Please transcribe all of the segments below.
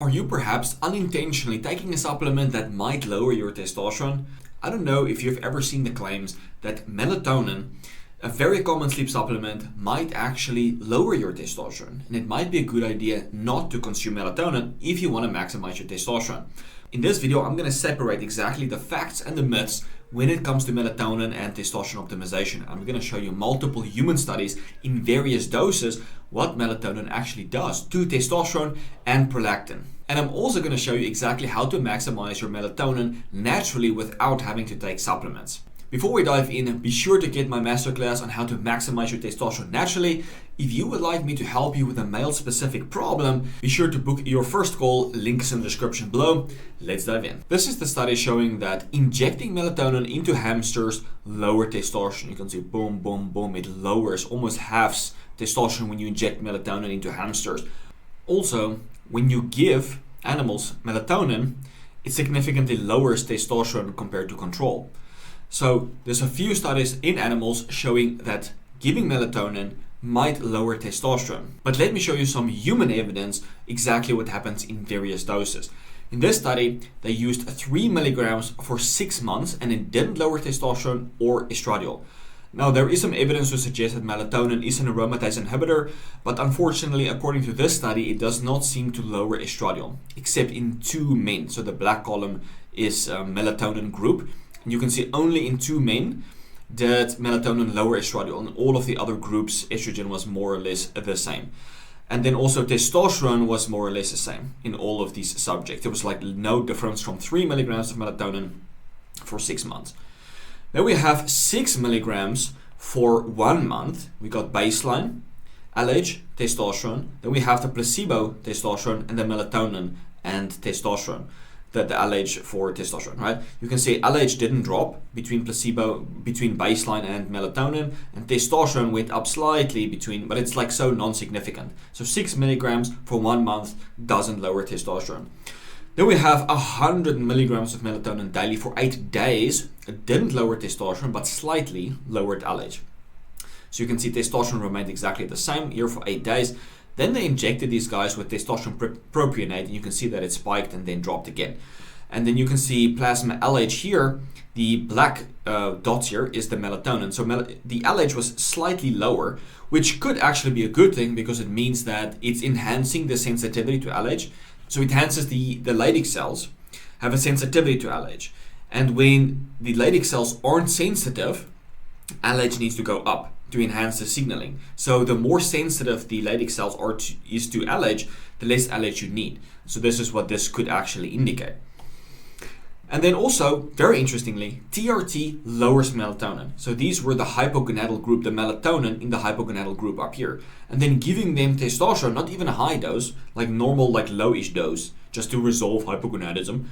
Are you perhaps unintentionally taking a supplement that might lower your testosterone? I don't know if you've ever seen the claims that melatonin, a very common sleep supplement, might actually lower your testosterone. And it might be a good idea not to consume melatonin if you want to maximize your testosterone. In this video, I'm going to separate exactly the facts and the myths when it comes to melatonin and testosterone optimization. I'm going to show you multiple human studies in various doses what melatonin actually does to testosterone and prolactin. And I'm also going to show you exactly how to maximize your melatonin naturally without having to take supplements. Before we dive in, be sure to get my masterclass on how to maximize your testosterone naturally. If you would like me to help you with a male-specific problem, be sure to book your first call, link is in the description below. Let's dive in. This is the study showing that injecting melatonin into hamsters lower testosterone. You can see boom, boom, boom, it lowers, almost halves testosterone when you inject melatonin into hamsters. Also, when you give animals melatonin, it significantly lowers testosterone compared to control. So there's a few studies in animals showing that giving melatonin might lower testosterone. But let me show you some human evidence exactly what happens in various doses. In this study, they used 3 milligrams for 6 months and it didn't lower testosterone or estradiol. Now, there is some evidence to suggest that melatonin is an aromatase inhibitor, but unfortunately, according to this study, it does not seem to lower estradiol, except in 2 men. So the black column is a melatonin group. And you can see only in 2 men did melatonin lower estradiol. In all of the other groups, estrogen was more or less the same. And then also testosterone was more or less the same in all of these subjects. There was like no difference from 3 milligrams of melatonin for 6 months. Then we have 6 milligrams for 1 month. We got baseline, LH, testosterone. Then we have the placebo testosterone and the melatonin and testosterone. The LH for testosterone, right? You can see LH didn't drop between baseline and melatonin, and testosterone went up slightly but it's like so non-significant. So 6 milligrams for 1 month doesn't lower testosterone. Then we have 100 milligrams of melatonin daily for 8 days. It didn't lower testosterone, but slightly lowered LH. So you can see testosterone remained exactly the same here for 8 days. Then they injected these guys with testosterone propionate, and you can see that it spiked and then dropped again. And then you can see plasma LH here. The black dots here is the melatonin. So the LH was slightly lower, which could actually be a good thing because it means that it's enhancing the sensitivity to LH. So it enhances the Leydig cells have a sensitivity to LH. And when the Leydig cells aren't sensitive, LH needs to go up to enhance the signaling. So the more sensitive the Leydig cells is to LH, the less LH you need. So this is what this could actually indicate. And then also, very interestingly, TRT lowers melatonin. So these were the hypogonadal group, the melatonin in the hypogonadal group up here. And then giving them testosterone, not even a high dose, like normal, like lowish dose, just to resolve hypogonadism,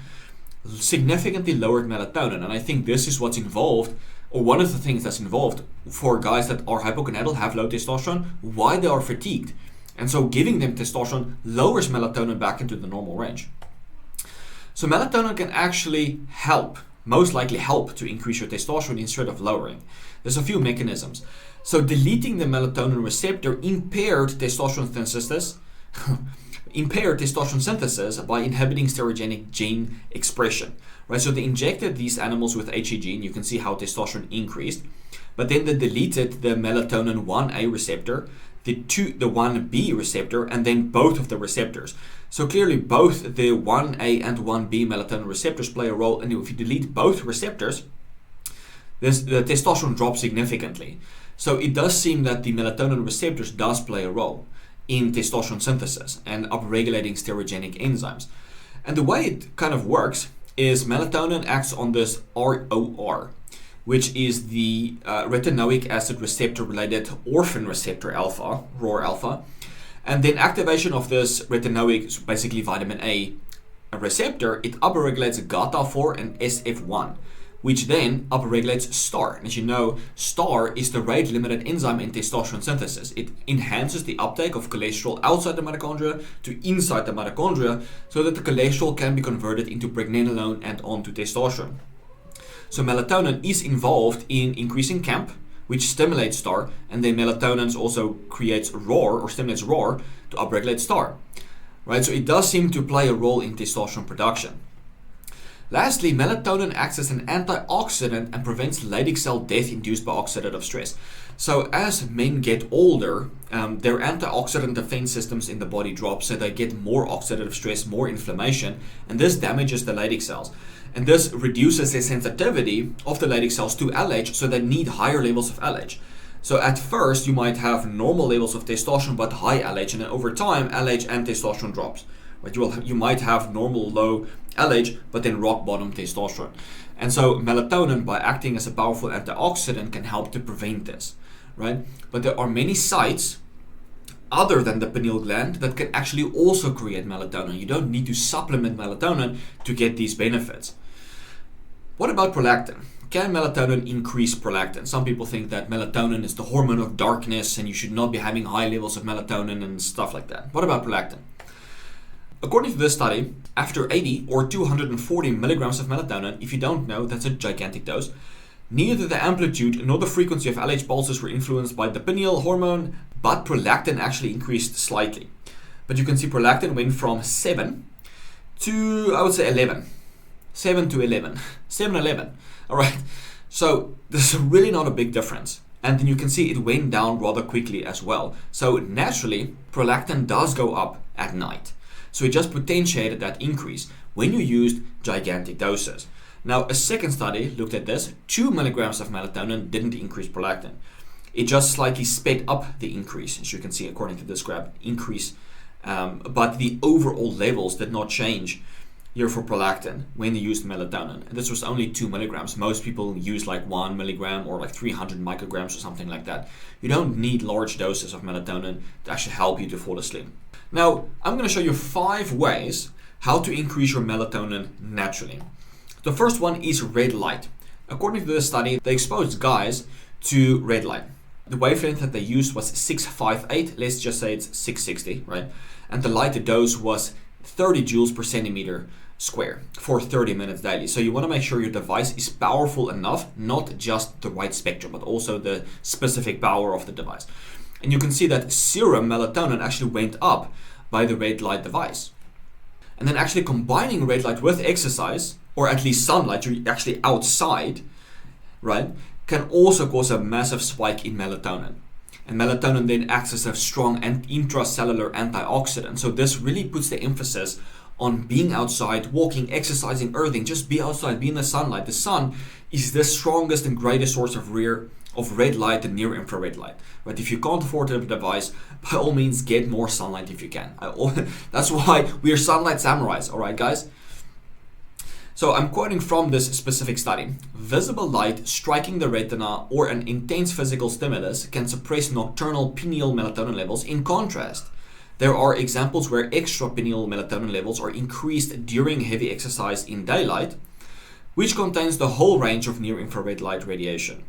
significantly lowered melatonin. And I think this is what's involved, or one of the things that's involved for guys that are hypogonadal, have low testosterone, why they are fatigued. And so giving them testosterone lowers melatonin back into the normal range. So melatonin can actually most likely help to increase your testosterone instead of lowering. There's a few mechanisms. So deleting the melatonin receptor impaired testosterone synthesis by inhibiting steroidogenic gene expression. Right, so they injected these animals with HA gene. You can see how testosterone increased, but then they deleted the melatonin 1A receptor, the 1B receptor, and then both of the receptors. So clearly both the 1A and 1B melatonin receptors play a role, and if you delete both receptors, the testosterone drops significantly. So it does seem that the melatonin receptors does play a role in testosterone synthesis and upregulating steroidogenic enzymes. And the way it kind of works is melatonin acts on this ROR, which is the retinoic acid receptor related orphan receptor alpha, ROR alpha. And then activation of this retinoic, basically vitamin A receptor, it upregulates GATA4 and SF1, which then upregulates STAR. And as you know, STAR is the rate-limited enzyme in testosterone synthesis. It enhances the uptake of cholesterol outside the mitochondria to inside the mitochondria so that the cholesterol can be converted into pregnenolone and onto testosterone. So melatonin is involved in increasing CAMP, which stimulates STAR, and then melatonin also creates ROR or stimulates ROR to upregulate STAR. right? So it does seem to play a role in testosterone production. Lastly, melatonin acts as an antioxidant and prevents Leydig cell death induced by oxidative stress. So as men get older, their antioxidant defense systems in the body drop, so they get more oxidative stress, more inflammation, and this damages the Leydig cells. And this reduces the sensitivity of the Leydig cells to LH, so they need higher levels of LH. So at first, you might have normal levels of testosterone but high LH, and then over time, LH and testosterone drops. Right? You might have normal low LH, but then rock bottom testosterone. And so melatonin, by acting as a powerful antioxidant, can help to prevent this, right? But there are many sites other than the pineal gland that can actually also create melatonin. You don't need to supplement melatonin to get these benefits. What about prolactin? Can melatonin increase prolactin? Some people think that melatonin is the hormone of darkness and you should not be having high levels of melatonin and stuff like that. What about prolactin? According to this study, after 80 or 240 milligrams of melatonin, if you don't know, that's a gigantic dose, neither the amplitude nor the frequency of LH pulses were influenced by the pineal hormone, but prolactin actually increased slightly. But you can see prolactin went from 7 to, I would say, 11. 7 to 11. 7, 11. All right. So this is really not a big difference. And then you can see it went down rather quickly as well. So naturally, prolactin does go up at night. So it just potentiated that increase when you used gigantic doses. Now, a second study looked at this. 2 milligrams of melatonin didn't increase prolactin. It just slightly sped up the increase, as you can see according to this graph, increase. But the overall levels did not change here for prolactin when they used melatonin. And this was only 2 milligrams. Most people use like 1 milligram or like 300 micrograms or something like that. You don't need large doses of melatonin to actually help you to fall asleep. Now, I'm going to show you 5 ways how to increase your melatonin naturally. The first one is red light. According to this study, they exposed guys to red light. The wavelength that they used was 658, let's just say it's 660, right? And the light dose was 30 joules per centimeter square for 30 minutes daily. So you want to make sure your device is powerful enough, not just the right spectrum, but also the specific power of the device. And you can see that serum melatonin actually went up by the red light device. And then actually combining red light with exercise, or at least sunlight, you're actually outside, right, can also cause a massive spike in melatonin. And melatonin then acts as a strong and intracellular antioxidant. So this really puts the emphasis on being outside, walking, exercising, everything. Just be outside, be in the sunlight. The sun is the strongest and greatest source of red light and near infrared light. Right? If you can't afford a device, by all means get more sunlight if you can. That's why we are sunlight samurais, all right, guys? So I'm quoting from this specific study. Visible light striking the retina or an intense physical stimulus can suppress nocturnal pineal melatonin levels. In contrast, there are examples where extrapineal melatonin levels are increased during heavy exercise in daylight, which contains the whole range of near-infrared light radiation.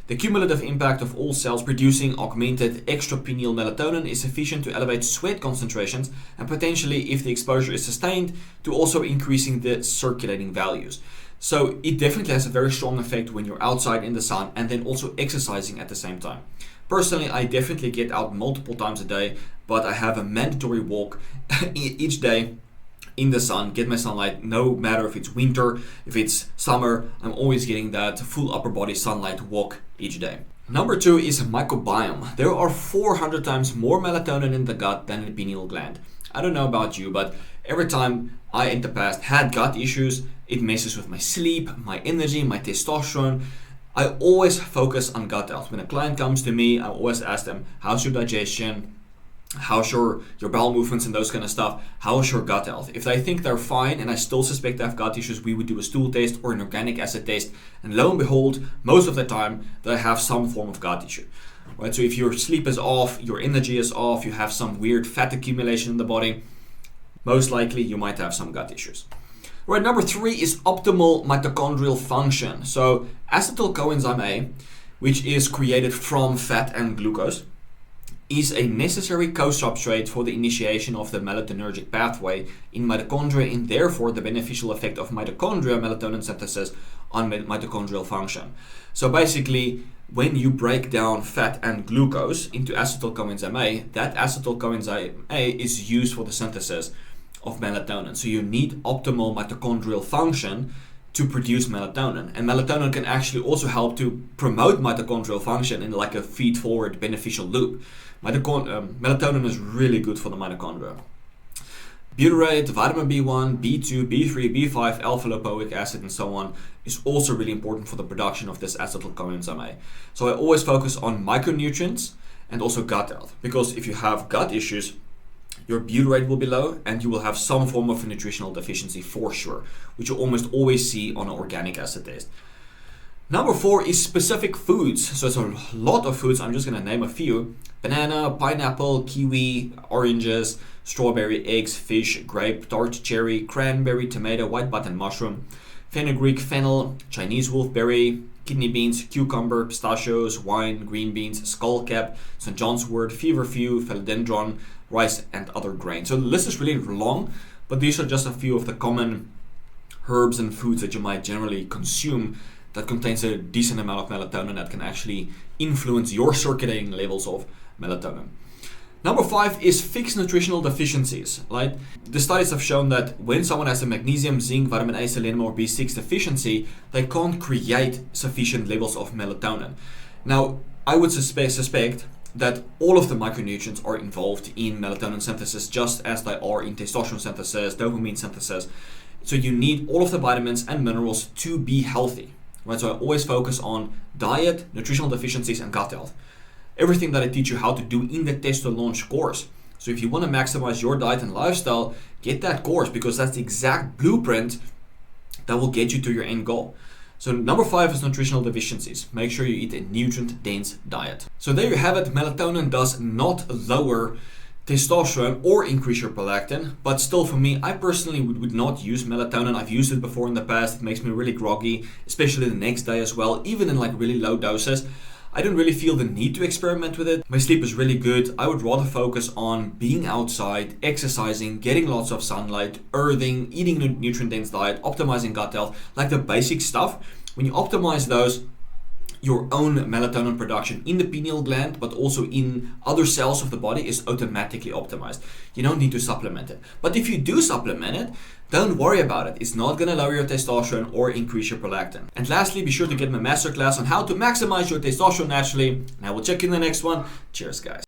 The cumulative impact of all cells producing augmented extrapineal melatonin is sufficient to elevate sweat concentrations and potentially, if the exposure is sustained, to also increasing the circulating values. So it definitely has a very strong effect when you're outside in the sun and then also exercising at the same time. Personally, I definitely get out multiple times a day, but I have a mandatory walk each day in the sun, get my sunlight, no matter if it's winter, if it's summer, I'm always getting that full upper body sunlight walk each day. Number 2 is microbiome. There are 400 times more melatonin in the gut than in the pineal gland. I don't know about you, but every time I in the past had gut issues, it messes with my sleep, my energy, my testosterone. I always focus on gut health. When a client comes to me, I always ask them, how's your digestion? How's your bowel movements and those kind of stuff? How's your gut health? If they think they're fine and I still suspect they have gut issues, we would do a stool test or an organic acid test. And lo and behold, most of the time, they have some form of gut issue. Right? So if your sleep is off, your energy is off, you have some weird fat accumulation in the body, most likely you might have some gut issues. Right, number 3 is optimal mitochondrial function. So acetyl coenzyme A, which is created from fat and glucose, is a necessary co-substrate for the initiation of the melatonergic pathway in mitochondria and therefore the beneficial effect of mitochondria melatonin synthesis on mitochondrial function. So basically, when you break down fat and glucose into acetyl coenzyme A, that acetyl coenzyme A is used for the synthesis of melatonin. So you need optimal mitochondrial function to produce melatonin. And melatonin can actually also help to promote mitochondrial function in like a feed-forward beneficial loop. Melatonin is really good for the mitochondria. Butyrate, vitamin B1, B2, B3, B5, alpha-lipoic acid, and so on is also really important for the production of this acetyl coenzyme A. So I always focus on micronutrients and also gut health, because if you have gut issues, your butyrate will be low and you will have some form of a nutritional deficiency for sure, which you almost always see on an organic acid test. Number 4 is specific foods. So it's a lot of foods. I'm just going to name a few. Banana, pineapple, kiwi, oranges, strawberry, eggs, fish, grape, tart cherry, cranberry, tomato, white button mushroom, fenugreek, fennel, Chinese wolfberry, kidney beans, cucumber, pistachios, wine, green beans, skullcap, St. John's wort, feverfew, philodendron, rice, and other grains. So the list is really long, but these are just a few of the common herbs and foods that you might generally consume that contains a decent amount of melatonin that can actually influence your circulating levels of melatonin. Number 5 is fixed nutritional deficiencies. Right? The studies have shown that when someone has a magnesium, zinc, vitamin A, selenium, or B6 deficiency, they can't create sufficient levels of melatonin. Now, I would suspect that all of the micronutrients are involved in melatonin synthesis, just as they are in testosterone synthesis, dopamine synthesis. So you need all of the vitamins and minerals to be healthy. Right? So I always focus on diet, nutritional deficiencies, and gut health. Everything that I teach you how to do in the Testo Launch course. So if you want to maximize your diet and lifestyle, get that course, because that's the exact blueprint that will get you to your end goal. So number 5 is nutritional deficiencies. Make sure you eat a nutrient-dense diet. So there you have it. Melatonin does not lower testosterone or increase your prolactin, but still for me, I personally would not use melatonin. I've used it before in the past. It makes me really groggy, especially the next day as well, even in like really low doses. I don't really feel the need to experiment with it. My sleep is really good. I would rather focus on being outside, exercising, getting lots of sunlight, earthing, eating a nutrient-dense diet, optimizing gut health, like the basic stuff. When you optimize those, your own melatonin production in the pineal gland, but also in other cells of the body, is automatically optimized. You don't need to supplement it. But if you do supplement it, don't worry about it. It's not going to lower your testosterone or increase your prolactin. And lastly, be sure to get my masterclass on how to maximize your testosterone naturally. And I will check you in the next one. Cheers, guys.